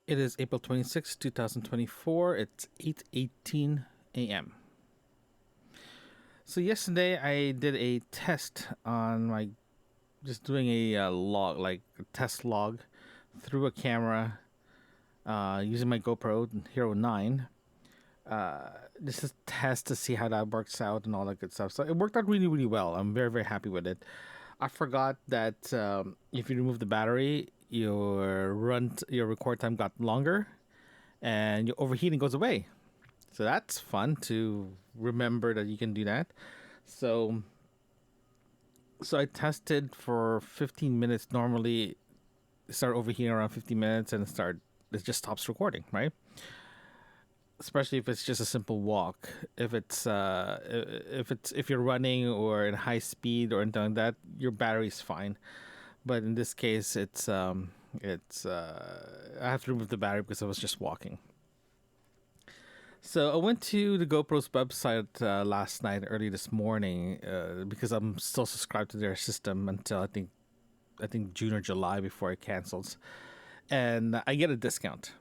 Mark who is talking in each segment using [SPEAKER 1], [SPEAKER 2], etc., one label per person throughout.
[SPEAKER 1] It is April 26, 2024. It's 8:18 a.m. So yesterday I did a test on my just doing a log, like a test log through a camera using my GoPro Hero 9. Just a test to see how that works out and all that good stuff. So it worked out really, really well. I'm very, very happy with it. I forgot that if you remove the battery, your record time got longer, and your overheating goes away. So that's fun to remember that you can do that. So I tested for 15 minutes. Normally, it start overheating around 15 minutes, and it just stops recording, right? Especially if it's just a simple walk. If you're running or in high speed or anything like that, your battery's fine. But in this case, I have to remove the battery because I was just walking. So I went to the GoPro's website last night, early this morning, because I'm still subscribed to their system until I think June or July before it cancels, and I get a discount.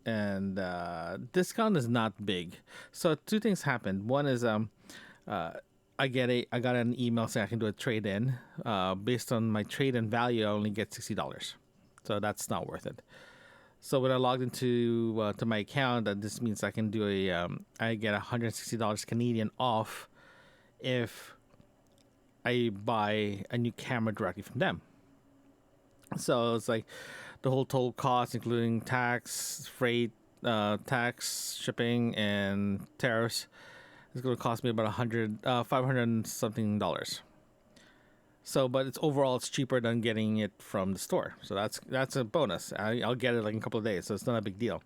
[SPEAKER 1] And discount is not big. So two things happened. One is I got an email saying I can do a trade in. Based on my trade in value, I only get $60, so that's not worth it. So when I logged into to my account, this means I can do I get $160 Canadian off if I buy a new camera directly from them. So it's like the whole total cost, including tax, freight, tax, shipping, and tariffs, is going to cost me about $500 and something dollars. So, but it's cheaper than getting it from the store. So that's a bonus. I'll get it like in a couple of days, so it's not a big deal.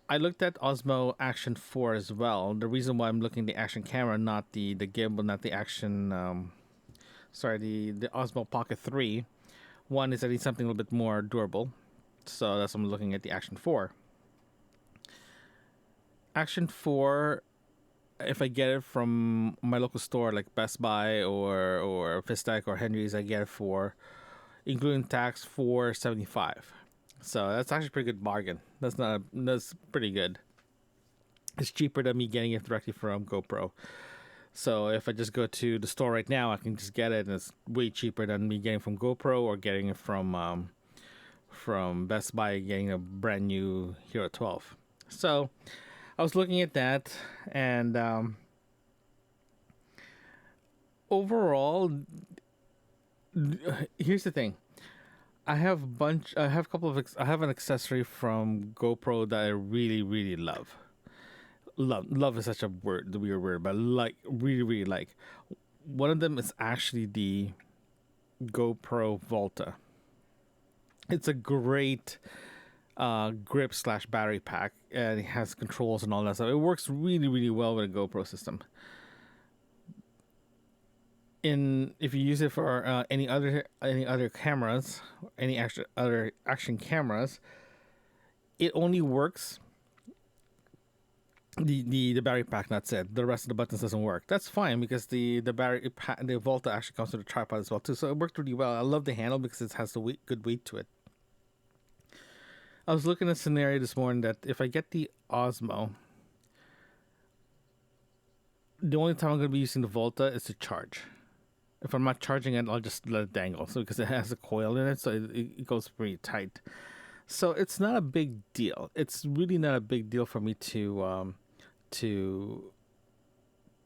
[SPEAKER 1] I looked at Osmo Action 4 as well. The reason why I'm looking at the Action camera, not the gimbal, not the Action, the Osmo Pocket 3. One is I need something a little bit more durable, so that's why I'm looking at the Action 4. Action 4, if I get it from my local store like Best Buy or Fistech or Henry's, I get it for, including tax, $475. So that's actually a pretty good bargain. That's pretty good. It's cheaper than me getting it directly from GoPro. So if I just go to the store right now, I can just get it, and it's way cheaper than me getting from GoPro or getting it from Best Buy, getting a brand new Hero 12. So I was looking at that, and overall, here's the thing. I have an accessory from GoPro that I really, really love. Love is such a weird word, but really, really like. One of them is actually the GoPro Volta. It's a great grip / battery pack, and it has controls and all that stuff. It works really, really well with a GoPro system. If you use it for any other cameras, any other action cameras, it only works. The battery pack, that's it. The rest of the buttons doesn't work. That's fine because the Volta actually comes with a tripod as well too. So it worked really well. I love the handle because it has good weight to it. I was looking at a scenario this morning that if I get the Osmo, the only time I'm going to be using the Volta is to charge. If I'm not charging it, I'll just let it dangle. So because it has a coil in it, so it goes pretty tight. So it's not a big deal. It's really not a big deal for me to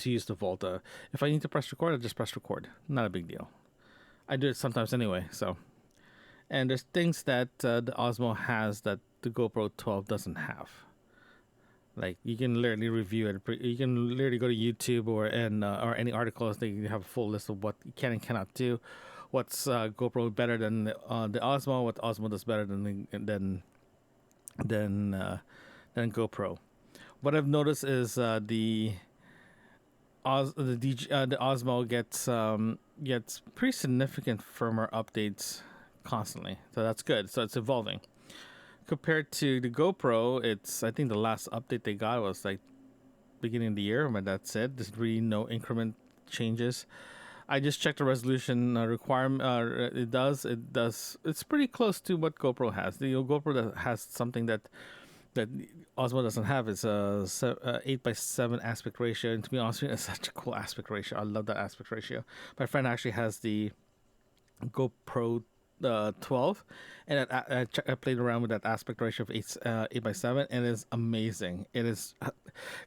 [SPEAKER 1] use the Volta. If I need to press record, I'll just press record. Not a big deal. I do it sometimes anyway. So, and there's things that the Osmo has that the GoPro 12 doesn't have. Like you can literally review it. You can literally go to YouTube or any articles. They have a full list of what you can and cannot do. What's GoPro better than the Osmo? What Osmo does better than GoPro? What I've noticed is the Osmo gets pretty significant firmware updates constantly, so that's good. So it's evolving. Compared to the GoPro, I think the last update they got was like beginning of the year, but that's it. There's really no increment changes. I just checked the resolution requirement. It's pretty close to what GoPro has. The GoPro that has something that Osmo doesn't have. It's a 8:7 aspect ratio, and to be honest with you, it's such a cool aspect ratio. I love that aspect ratio. My friend actually has the GoPro 12, and I played around with that aspect ratio of 8:7, and it's amazing. It is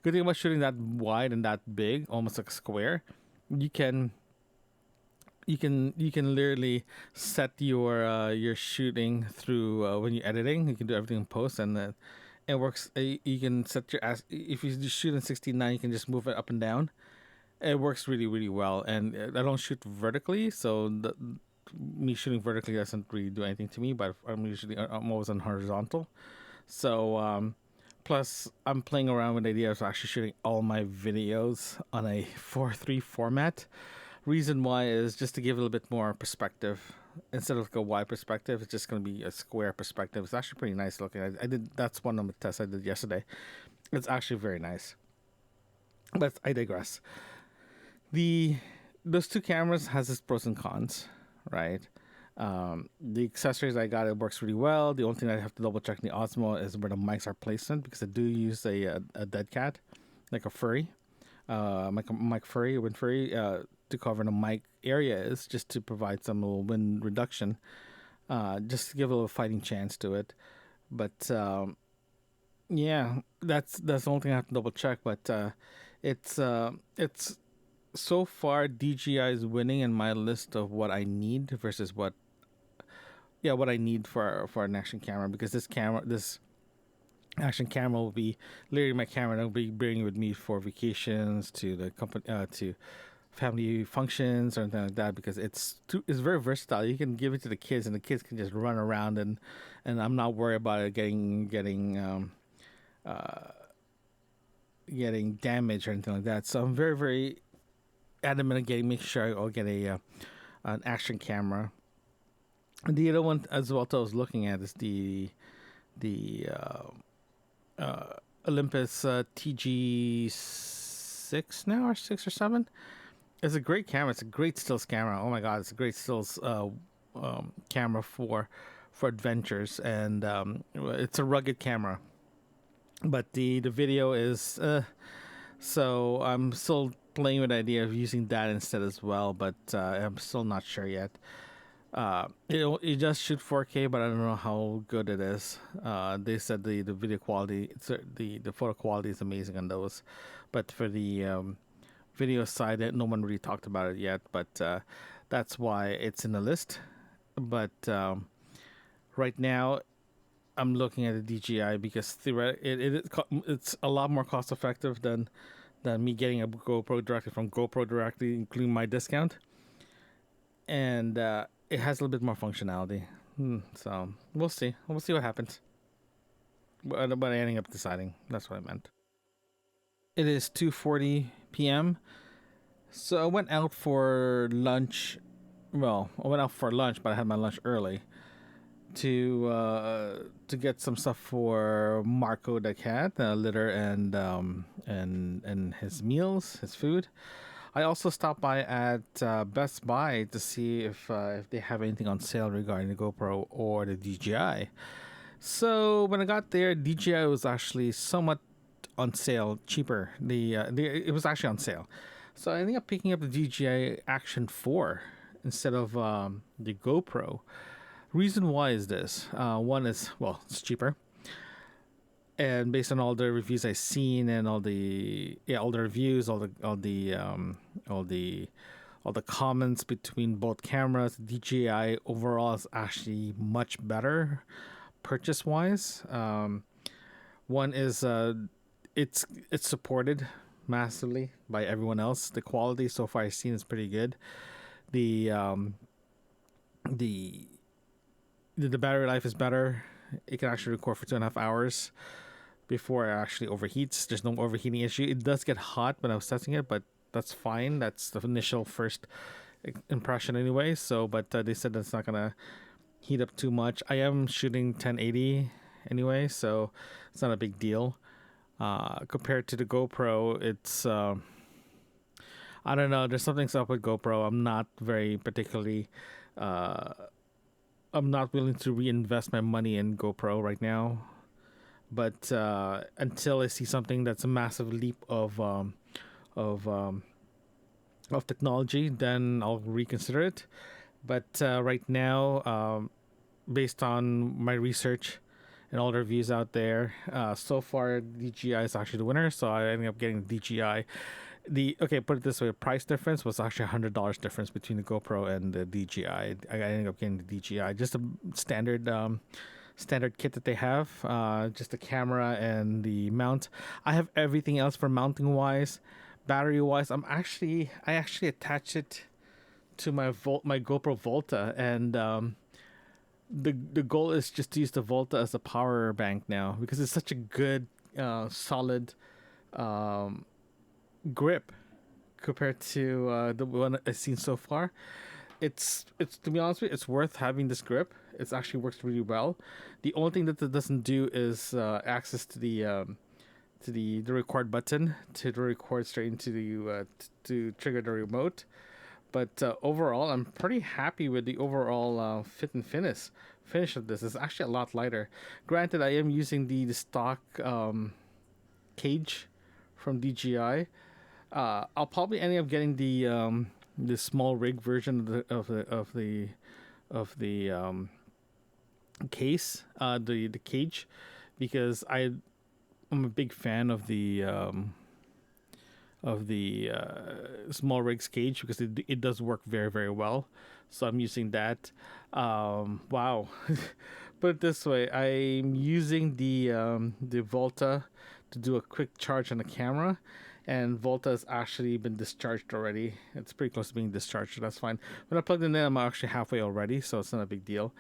[SPEAKER 1] good thing about shooting that wide and that big, almost like a square. You can literally set your shooting through when you're editing. You can do everything in post, and it works. You can set your if you just shoot in 16:9, you can just move it up and down. It works really really well, and I don't shoot vertically, so me shooting vertically doesn't really do anything to me. But I'm always on horizontal, so plus I'm playing around with the idea of actually shooting all my videos on a 4:3 format. Reason why is just to give a little bit more perspective. Instead of like a wide perspective, it's just going to be a square perspective. It's actually pretty nice looking. I did that's one of the tests I did yesterday. It's actually very nice. But I digress. Those two cameras has its pros and cons, right? The accessories I got, it works really well. The only thing I have to double check in the Osmo is where the mics are placed in, because I do use a dead cat, like a furry, mic furry, wind furry, to cover the mic areas, just to provide some little wind reduction, just to give a little fighting chance to it. But yeah, that's the only thing I have to double check. But it's so far DJI is winning in my list of what I need versus what I need for an action camera, because this action camera will be literally my camera that will be bringing with me for vacations, to the company, to family functions or anything like that, because it's very versatile. You can give it to the kids, and the kids can just run around, and I'm not worried about it getting damaged or anything like that. So I'm very very adamant on making sure I'll get an action camera. And the other one as well that I was looking at is the Olympus TG6 now, or 6 or 7. It's a great camera. It's a great stills camera. Oh my god, it's a great stills camera for adventures, and it's a rugged camera. But the video is so I'm still playing with the idea of using that instead as well, but I'm still not sure yet. It does shoot 4K, but I don't know how good it is. They said the video quality, the photo quality is amazing on those, but for the video side, no one really talked about it yet. But that's why it's in the list. But right now, I'm looking at the DJI because it's a lot more cost effective than me getting a GoPro directly from GoPro directly, including my discount, and it has a little bit more functionality. So we'll see. We'll see what happens. But I ended up deciding. That's what I meant. It is 2:40 p.m. So I went out for lunch. Well, I went out for lunch, but I had my lunch early to get some stuff for Marco the cat, litter and his meals, his food. I also stopped by at Best Buy to see if they have anything on sale regarding the GoPro or the DJI. So when I got there, DJI was actually somewhat on sale, cheaper. It was actually on sale. So I ended up picking up the DJI Action 4 instead of the GoPro. Reason why is this. One is, well, it's cheaper. And based on all the reviews I've seen and all the reviews, all the comments between both cameras, DJI overall is actually much better purchase wise. One is it's supported massively by everyone else. The quality so far I've seen is pretty good. The battery life is better. It can actually record for 2.5 hours before it actually overheats. There's no overheating issue. It does get hot when I was testing it, but that's fine. That's the initial first impression anyway. So, but they said that's not gonna heat up too much. I am shooting 1080 anyway, so it's not a big deal. Compared to the GoPro, it's I don't know. There's something's up with GoPro. I'm not very particularly. Uh, I'm not willing to reinvest my money in GoPro right now. But until I see something that's a massive leap of technology, then I'll reconsider it. But right now, based on my research and all the reviews out there, so far DJI is actually the winner. So I ended up getting the DJI. The okay, put it this way: price difference was actually $100 difference between the GoPro and the DJI. I ended up getting the DJI, just a standard kit that they have, just the camera and the mount. I have everything else for mounting wise, battery wise. I actually attach it to my GoPro Volta, and the goal is just to use the Volta as a power bank now because it's such a good solid um, grip compared to the one I've seen so far. It's to be honest with you, it's worth having this grip. It actually works really well. The only thing that it doesn't do is access to the record button to record straight into the to trigger the remote. But overall, I'm pretty happy with the overall fit and finish of this. It's actually a lot lighter. Granted, I am using the stock cage from DJI. I'll probably end up getting the small rig version of the case, the cage, because I'm a big fan of the small rigs cage because it does work very very well. So I'm using that. Wow, put it this way, I'm using the Volta to do a quick charge on the camera, and Volta has actually been discharged already. It's pretty close to being discharged, so that's fine. When I plugged it in, I'm actually halfway already, so it's not a big deal.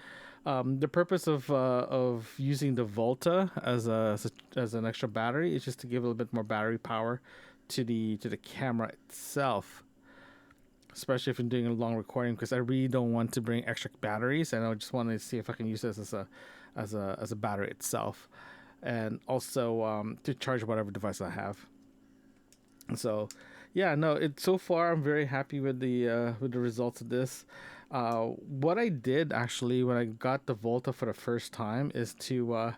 [SPEAKER 1] The purpose of using the Volta as an extra battery is just to give a little bit more battery power to the camera itself, especially if I'm doing a long recording, because I really don't want to bring extra batteries, and I just want to see if I can use this as a battery itself, and also to charge whatever device I have. So, yeah, no, so far I'm very happy with the results of this. What I did actually when I got the Volta for the first time is to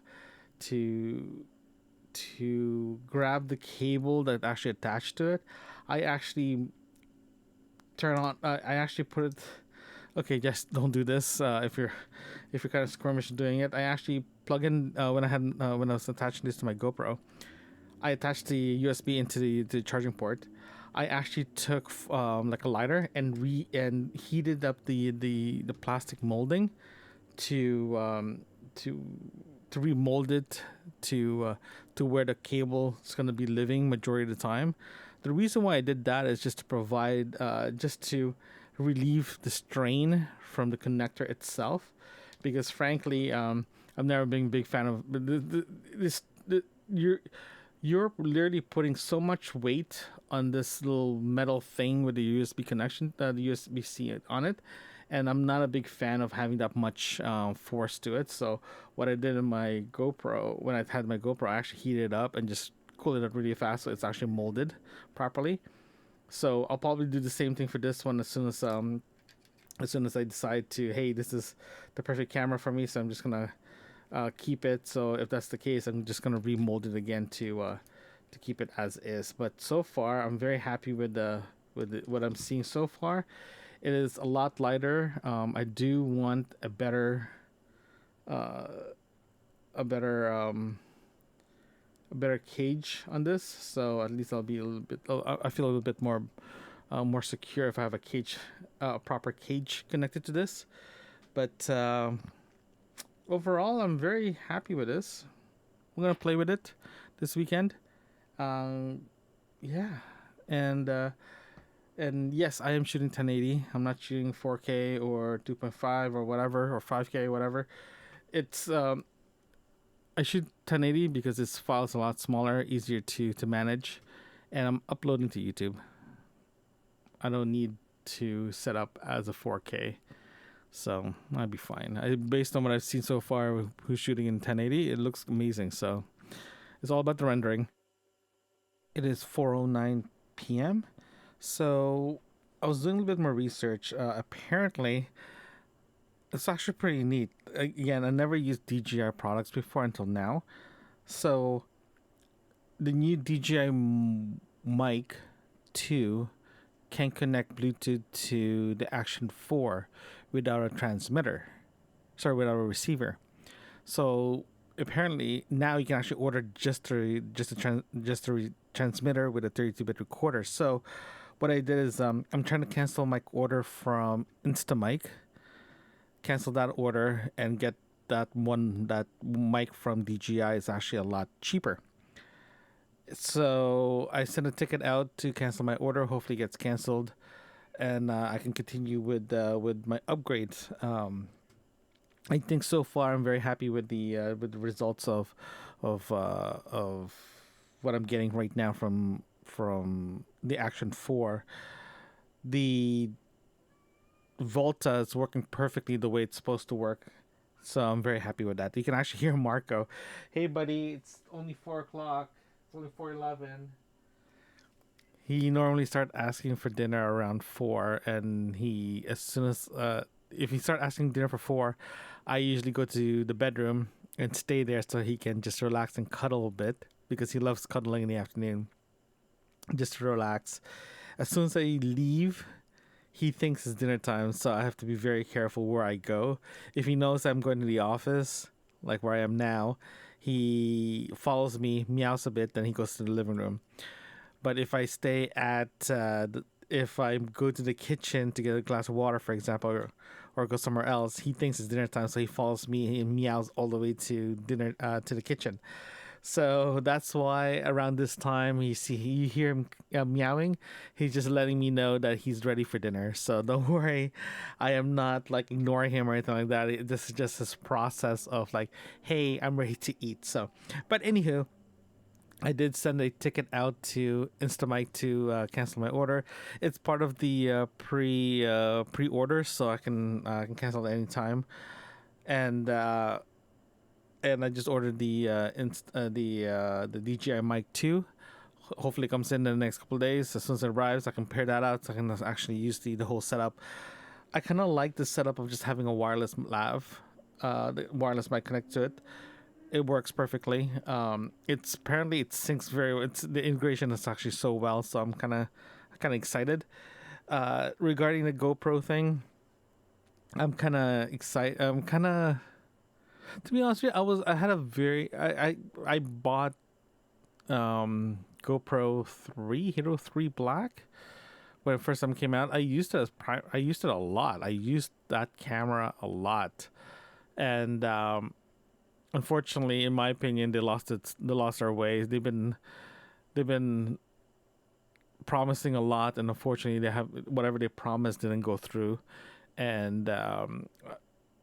[SPEAKER 1] grab the cable that actually attached to it. I actually I actually put it. Okay, just don't do this if you're kind of squirmish doing it. I actually plug in when I was attaching this to my GoPro. I attached the USB into the charging port. I actually took like a lighter and heated up the plastic molding to remold it to where the cable is going to be living majority of the time. The reason why I did that is just to provide just to relieve the strain from the connector itself, because frankly I've never been a big fan of you're literally putting so much weight on this little metal thing with the USB connection, the USB-C on it, and I'm not a big fan of having that much force to it. So what I did in my GoPro, when I had my GoPro, I actually heated it up and just cooled it up really fast so it's actually molded properly. So I'll probably do the same thing for this one as soon as I decide to, hey, this is the perfect camera for me, so I'm just gonna keep it. So if that's the case, I'm just gonna remold it again to keep it as is. But so far, I'm very happy with what I'm seeing so far. It is a lot lighter. I do want a better cage on this, so at least I'll be a little bit. I feel a little bit more secure if I have a cage, proper cage connected to this. But overall, I'm very happy with this. I'm gonna play with it this weekend. Yeah, and yes, I am shooting 1080. I'm not shooting 4K or 2.5 or whatever, or 5K, whatever. It's I shoot 1080 because this file is a lot smaller, easier to manage, and I'm uploading to YouTube. I don't need to set up as a 4K, so I'd be fine. Based on what I've seen so far, who's shooting in 1080, it looks amazing. So it's all about the rendering. It is 4:09 p.m. So I was doing a little bit more research. Apparently, it's actually pretty neat. Again, I never used DJI products before until now. So the new DJI mic 2 can connect Bluetooth to the Action 4 without a transmitter. Sorry, without a receiver. So apparently now you can actually order just a transmitter with a 32-bit recorder. So what I did is I'm trying to cancel my order from Instamic, cancel that order, and get that mic from DJI is actually a lot cheaper. So I sent a ticket out to cancel my order. Hopefully, it gets canceled, and I can continue with my upgrade. I think so far I'm very happy with the results of what I'm getting right now from the Action 4. The Volta is working perfectly the way it's supposed to work. So I'm very happy with that. You can actually hear Marco. Hey buddy, it's only 4 o'clock. It's only 4:11. He normally start asking for dinner around 4, and he as soon as if he start asking dinner for 4, I usually go to the bedroom and stay there so he can just relax and cuddle a bit because he loves cuddling in the afternoon. Just to relax. As soon as I leave, he thinks it's dinner time, so I have to be very careful where I go. If he knows I'm going to the office, like where I am now, he follows me, meows a bit, then he goes to the living room. But if I stay at, if I go to the kitchen to get a glass of water, for example, or go somewhere else, he thinks it's dinner time, so he follows me and meows all the way to dinner, to the kitchen. So that's why around this time you hear him meowing. He's just letting me know that he's ready for dinner. So don't worry, I am not like ignoring him or anything like that. This is just his process of like, hey, I'm ready to eat. So, but anywho, I did send a ticket out to Instamike to cancel my order. It's part of the pre order, so I can cancel at any time. And and I just ordered the DJI Mic 2. Hopefully, it comes in the next couple of days. As soon as it arrives, I can pair that out so I can actually use the whole setup. I kind of like the setup of just having a wireless lav, the wireless mic connect to it. It works perfectly. It's apparently it syncs very well. It's the integration is actually so well, so I'm kind of excited. Regarding the GoPro thing, I'm kind of excited. I'm kind of to be honest with you, I had a very I bought GoPro 3 Hero 3 Black when it first time came out. I used it I used it a lot. I used that camera a lot, and unfortunately, in my opinion, they lost their ways. They've been promising a lot, and unfortunately, they have whatever they promised didn't go through, and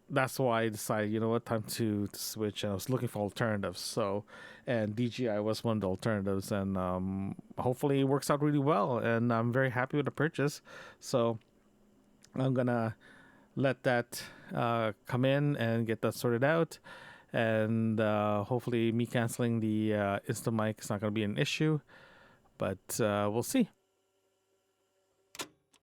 [SPEAKER 1] that's why I decided, you know what, time to switch. And I was looking for alternatives. So, and DJI was one of the alternatives, and hopefully it works out really well. And I'm very happy with the purchase. So, I'm gonna let that come in and get that sorted out. And hopefully, me canceling the Insta mic is not gonna be an issue. But we'll see.